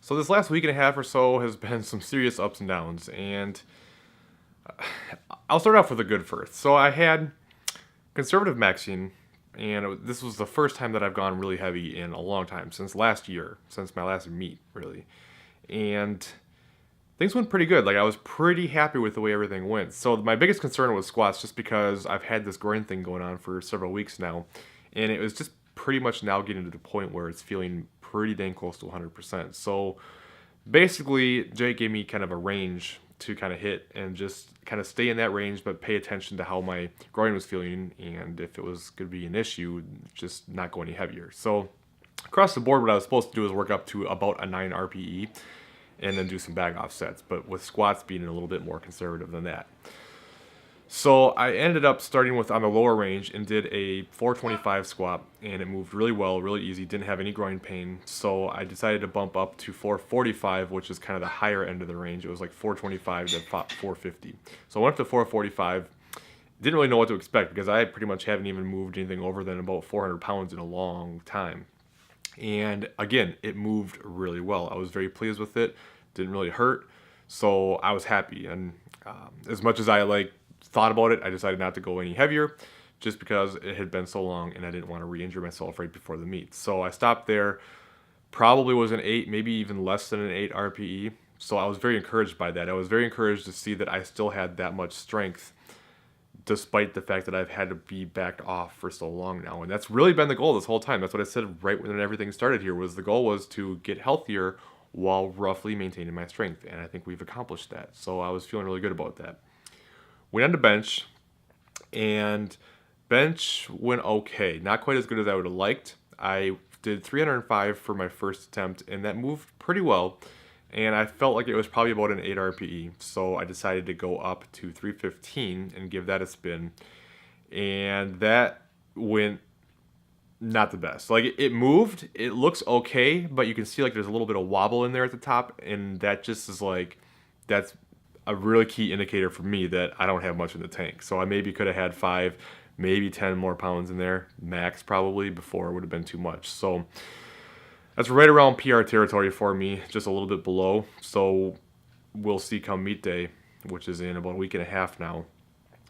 So this last week and a half or so has been some serious ups and downs, and I'll start off with a good first. So I had conservative maxing, and this was the first time that I've gone really heavy in a long time, since last year, since my last meet, really. And things went pretty good. Like, I was pretty happy with the way everything went. So my biggest concern was squats, just because I've had this groin thing going on for several weeks now, and it was just pretty much now getting to the point where it's feeling pretty dang close to 100%. So basically, Jake gave me kind of a range to kind of hit and just kind of stay in that range, but pay attention to how my groin was feeling, and if it was going to be an issue, just not go any heavier. So across the board, what I was supposed to do is work up to about a 9 RPE and then do some back offsets, but with squats being a little bit more conservative than that. So I ended up starting with on the lower range and did a 425 squat, and it moved really well, really easy, didn't have any groin pain. So I decided to bump up to 445, which is kind of the higher end of the range. It was like 425 to 450. So I went up to 445. Didn't really know what to expect, because I pretty much haven't even moved anything over than about 400 pounds in a long time. And again, it moved really well. I was very pleased with it. Didn't really hurt. So I was happy. And as much as I thought about it, I decided not to go any heavier, just because it had been so long and I didn't want to re-injure myself right before the meet. So I stopped there. Probably was an 8, maybe even less than an 8 RPE. So I was very encouraged by that. I was very encouraged to see that I still had that much strength, despite the fact that I've had to be backed off for so long now. And that's really been the goal this whole time. That's what I said right when everything started here, was the goal was to get healthier while roughly maintaining my strength. And I think we've accomplished that. So I was feeling really good about that. Went on to bench, and bench went okay. Not quite as good as I would have liked. I did 305 for my first attempt, and that moved pretty well. And I felt like it was probably about an 8 RPE. So I decided to go up to 315 and give that a spin. And that went not the best. Like, it moved, it looks okay, but you can see like there's a little bit of wobble in there at the top, and that just is like, that's a really key indicator for me that I don't have much in the tank. So I maybe could have had 5, maybe 10 more pounds in there, max probably, before it would have been too much. So that's right around PR territory for me, just a little bit below. So we'll see come meet day, which is in about a week and a half now,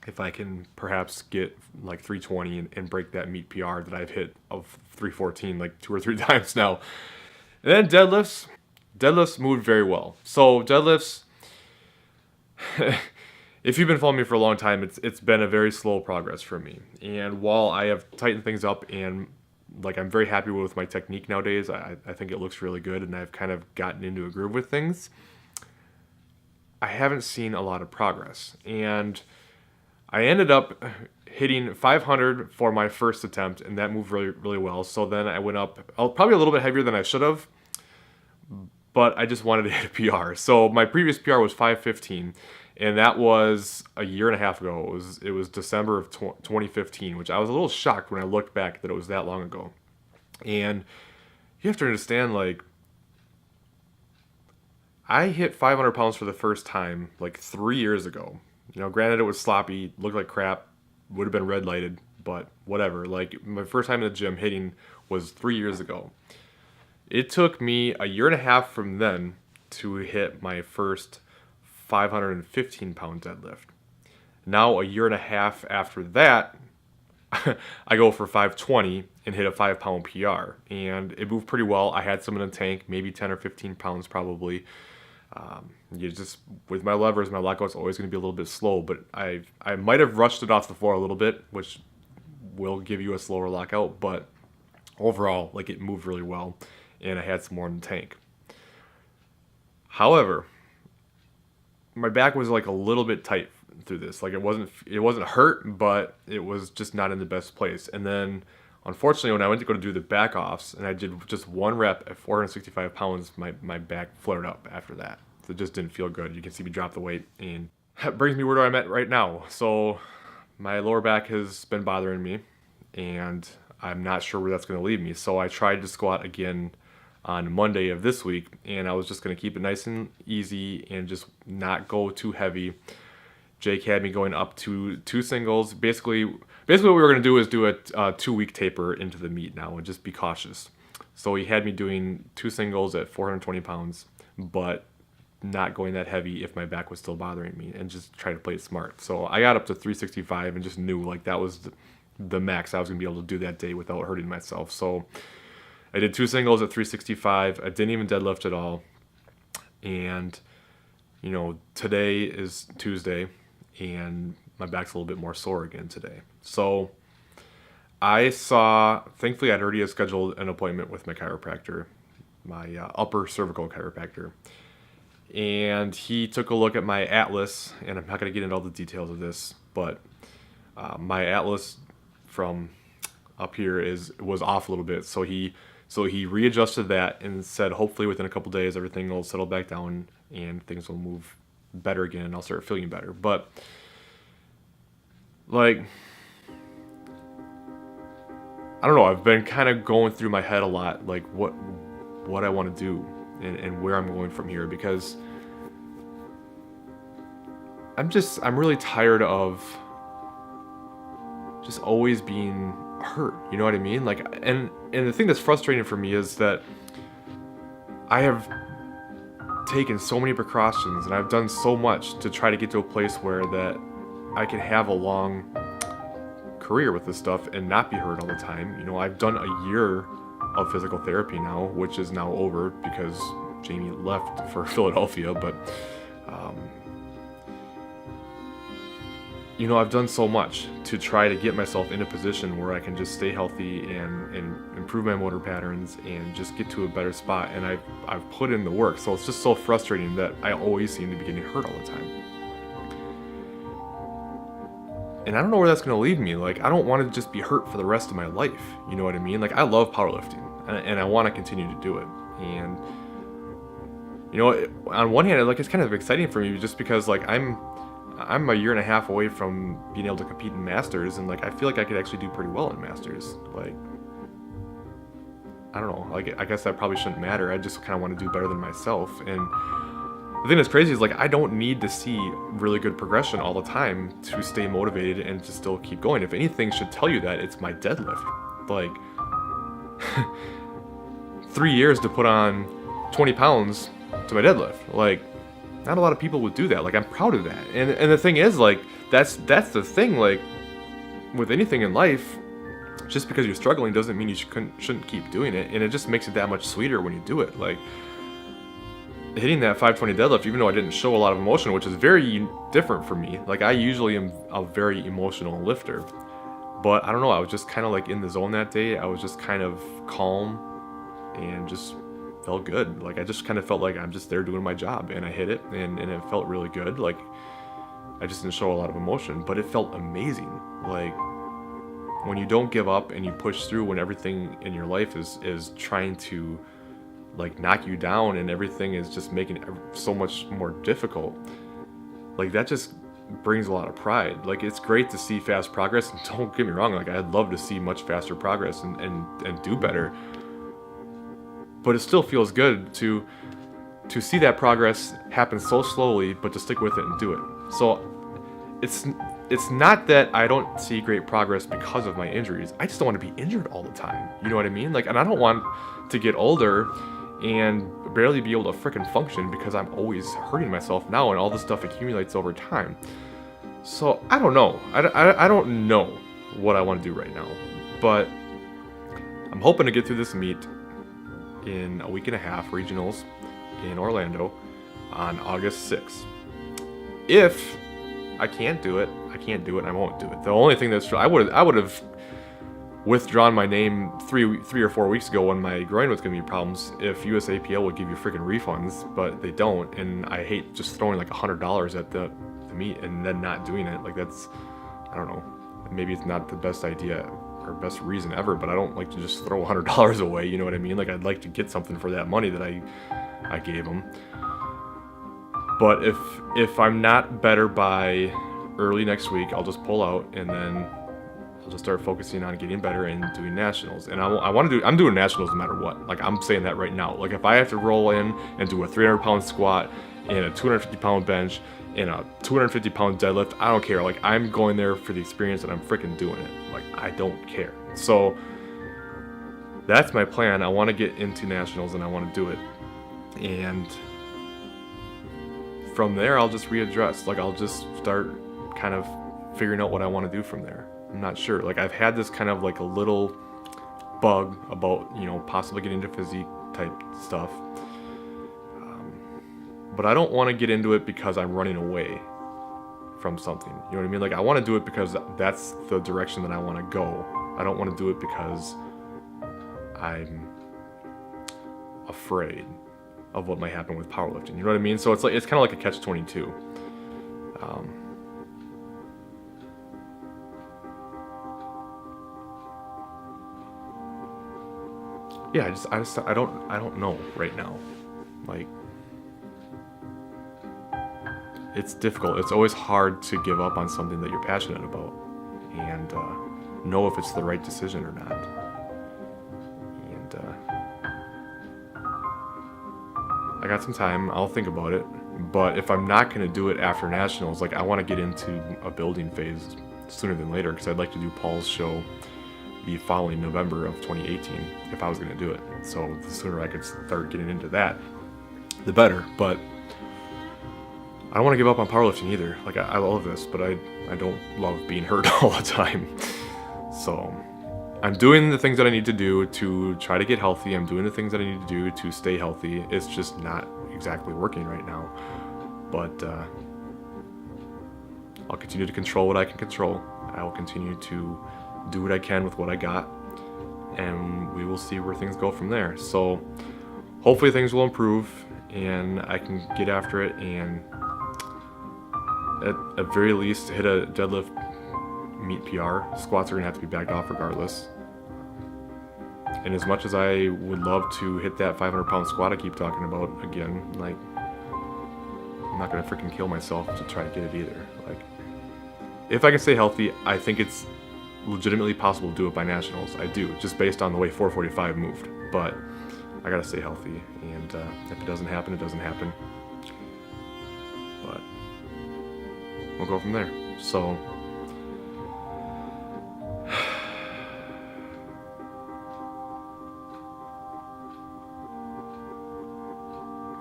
if I can perhaps get like 320 and break that meet PR that I've hit of 314 like 2 or 3 times now. And then deadlifts moved very well. So deadlifts, if you've been following me for a long time, it's been a very slow progress for me. And while I have tightened things up, and like, I'm very happy with my technique nowadays, I think it looks really good, and I've kind of gotten into a groove with things, I haven't seen a lot of progress. And I ended up hitting 500 for my first attempt, and that moved really, really well. So then I went up probably a little bit heavier than I should have, but I just wanted to hit a PR. So my previous PR was 515, and that was a year and a half ago. It was December of 2015, which I was a little shocked when I looked back that it was that long ago. And you have to understand, like, I hit 500 pounds for the first time like 3 years ago. You know, granted, it was sloppy, looked like crap, would have been red lighted, but whatever. Like, my first time in the gym hitting was 3 years ago. It took me a year and a half from then to hit my first 515 pound deadlift. Now, a year and a half after that, I go for 520 and hit a 5 pound PR. And it moved pretty well. I had some in the tank, maybe 10 or 15 pounds probably. You just, with my levers, my lockout's always going to be a little bit slow, but I might have rushed it off the floor a little bit, which will give you a slower lockout, but overall, like, it moved really well, and I had some more in the tank. However, my back was like a little bit tight through this. Like, it wasn't hurt, but it was just not in the best place. And then, unfortunately, when I went to go to do the back offs, and I did just one rep at 465 pounds, my back flared up after that. So it just didn't feel good. You can see me drop the weight, and that brings me where I'm at right now. So my lower back has been bothering me, and I'm not sure where that's going to leave me. So I tried to squat again on Monday of this week, and I was just going to keep it nice and easy and just not go too heavy. Jake had me going up to 2 singles. Basically what we were going to do is do a 2-week taper into the meet now and just be cautious. So he had me doing 2 singles at 420 pounds, but not going that heavy if my back was still bothering me, and just try to play it smart. So I got up to 365 and just knew like that was the max I was going to be able to do that day without hurting myself. So I did 2 singles at 365. I didn't even deadlift at all. And, you know, today is Tuesday, and my back's a little bit more sore again today. So thankfully I'd already scheduled an appointment with my chiropractor, my upper cervical chiropractor. And he took a look at my atlas, and I'm not going to get into all the details of this, but my atlas from up here was off a little bit. So he readjusted that and said hopefully within a couple days everything will settle back down and things will move better again and I'll start feeling better. But like, I don't know, I've been kind of going through my head a lot, like what I want to do and where I'm going from here, because I'm really tired of just always being hurt, you know what I mean? Like, and the thing that's frustrating for me is that I have taken so many precautions and I've done so much to try to get to a place where that I can have a long career with this stuff and not be hurt all the time. You know, I've done a year of physical therapy now, which is now over because Jamie left for Philadelphia, but you know, I've done so much to try to get myself in a position where I can just stay healthy and improve my motor patterns and just get to a better spot. And I've put in the work. So it's just so frustrating that I always seem to be getting hurt all the time. And I don't know where that's going to leave me. Like, I don't want to just be hurt for the rest of my life. You know what I mean? Like, I love powerlifting and I want to continue to do it. And, you know, on one hand, like, it's kind of exciting for me just because, like, I'm a year and a half away from being able to compete in Masters, and like I feel like I could actually do pretty well in Masters. Like, I don't know, like I guess that probably shouldn't matter. I just kind of want to do better than myself. And the thing that's crazy is like I don't need to see really good progression all the time to stay motivated and to still keep going. If anything should tell you that, it's my deadlift. Like 3 years to put on 20 pounds to my deadlift. Like, not a lot of people would do that. Like, I'm proud of that. And the thing is, like, that's the thing, like, with anything in life, just because you're struggling doesn't mean you shouldn't keep doing it. And it just makes it that much sweeter when you do it. Like, hitting that 520 deadlift, even though I didn't show a lot of emotion, which is very different for me. Like, I usually am a very emotional lifter. But I don't know, I was just kind of like in the zone that day. I was just kind of calm and just felt good. Like, I just kind of felt like I'm just there doing my job, and I hit it, and it felt really good. Like, I just didn't show a lot of emotion, but it felt amazing. Like, when you don't give up and you push through when everything in your life is trying to like knock you down and everything is just making it so much more difficult, like that just brings a lot of pride. Like, it's great to see fast progress, and don't get me wrong, like I'd love to see much faster progress and do better. But it still feels good to see that progress happen so slowly, but to stick with it and do it. So it's not that I don't see great progress because of my injuries. I just don't want to be injured all the time. You know what I mean? Like, and I don't want to get older and barely be able to frickin' function because I'm always hurting myself now, and all this stuff accumulates over time. So I don't know. I don't know what I want to do right now, but I'm hoping to get through this meet in a week and a half, regionals in Orlando on August 6th. If I can't do it, and I won't do it. The only thing that's true, I would have withdrawn my name three or 4 weeks ago when my groin was gonna be problems if USAPL would give you freaking refunds, but they don't, and I hate just throwing like $100 at the meet and then not doing it. Like, that's, I don't know, maybe it's not the best idea or best reason ever, but I don't like to just throw $100 away, you know what I mean? Like, I'd like to get something for that money that I gave them. But if I'm not better by early next week, I'll just pull out, and then I'll just start focusing on getting better and doing nationals. And I'm doing nationals no matter what. Like, I'm saying that right now. Like, if I have to roll in and do a 300-pound squat and a 250-pound bench and a 250-pound deadlift, I don't care. Like, I'm going there for the experience, and I'm freaking doing it. Like, I don't care. So that's my plan. I want to get into nationals and I want to do it. And from there, I'll just readdress. Like, I'll just start kind of figuring out what I want to do from there. I'm not sure. Like, I've had this kind of like a little bug about, possibly getting into physique type stuff. But I don't want to get into it because I'm running away from something. You know what I mean? Like, I want to do it because that's the direction that I want to go. I don't want to do it because I'm afraid of what might happen with powerlifting. You know what I mean? So it's kind of like a catch-22. Yeah, I don't know right now. Like, it's difficult. It's always hard to give up on something that you're passionate about and know if it's the right decision or not. And I got some time. I'll think about it. But if I'm not going to do it after nationals, like, I want to get into a building phase sooner than later, because I'd like to do Paul's show the following November of 2018 if I was going to do it. So the sooner I could start getting into that, the better. But I don't want to give up on powerlifting either. Like, I love this, but I don't love being hurt all the time. So I'm doing the things that I need to do to try to get healthy. I'm doing the things that I need to do to stay healthy. It's just not exactly working right now. But I'll continue to control what I can control. I will continue to do what I can with what I got, and we will see where things go from there. So hopefully things will improve and I can get after it, and at very least hit a deadlift meet PR. Squats are gonna have to be backed off regardless. And as much as I would love to hit that 500-pound squat I keep talking about again, like, I'm not gonna freaking kill myself to try to get it either. Like, if I can stay healthy, I think it's legitimately possible to do it by nationals. I do, just based on the way 445 moved. But I gotta stay healthy, and if it doesn't happen, it doesn't happen. But we'll go from there. So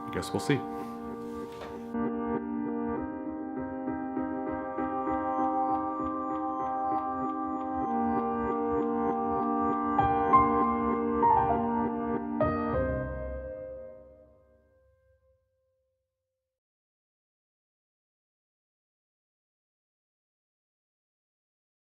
I guess we'll see.